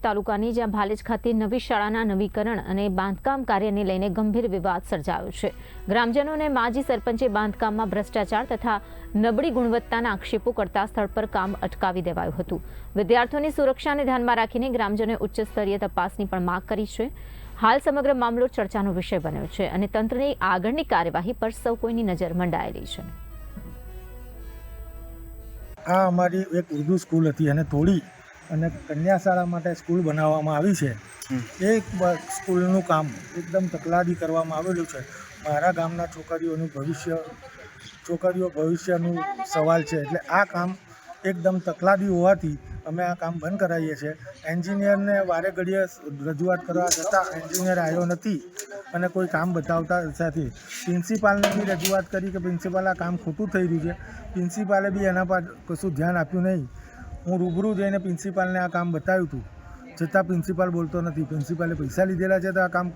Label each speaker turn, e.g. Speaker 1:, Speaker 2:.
Speaker 1: તાલુકાની જ્યાં ભાલેજ ખાતે નવી શાળાના નવીકરણ અને બાંધકામ કાર્યને લઈને ગંભીર વિવાદ સર્જાયો છે। ગ્રામજનોને માજી સરપંચે બાંધકામમાં ભ્રષ્ટાચાર તથા નબળી ગુણવત્તાના આક્ષેપો કરતા સ્થળ પર કામ અટકાવી દેવાયું હતું। વિદ્યાર્થીઓની સુરક્ષાને ધ્યાનમાં રાખીને ગ્રામજનોએ ઉચ્ચ સ્તરીય તપાસની પણ માંગ કરી છે। હાલ સમગ્ર મામલો ચર્ચાનો વિષય બન્યો છે અને તંત્રની આગળની કાર્યવાહી પર સૌ કોઈની નજર મંડાયેલી છે।
Speaker 2: આ અમારી એક ઉર્દુ સ્કૂલ હતી અને થોડી અને કન્યા શાળા માટે સ્કૂલ બનાવવામાં આવી છે। એક સ્કૂલનું કામ એકદમ તકલાદી કરવામાં આવેલું છે। મારા ગામના છોકરીઓ ભવિષ્યનું સવાલ છે, એટલે આ કામ એકદમ તકલાદી હોવાથી અમે આ કામ બંધ કરાવીએ છીએ। એન્જિનિયરને વારે ઘડીએ રજૂઆત કરવા છતાં એન્જિનિયર આવ્યો નથી અને કોઈ કામ બતાવતા નથી। પ્રિન્સિપાલને બી રજૂઆત કરી કે પ્રિન્સિપાલ આ કામ ખોટું થઈ રહ્યું છે, પ્રિન્સિપાલે બી એના પર કશું ધ્યાન આપ્યું નહીં। હું રૂબરૂ જઈને પ્રિન્સિપાલને આ કામ બતાવ્યું હતું, છતાં પ્રિન્સિપાલ બોલતો નથી। પ્રિન્સિપાલે પૈસા લીધેલા છે તો આ કામ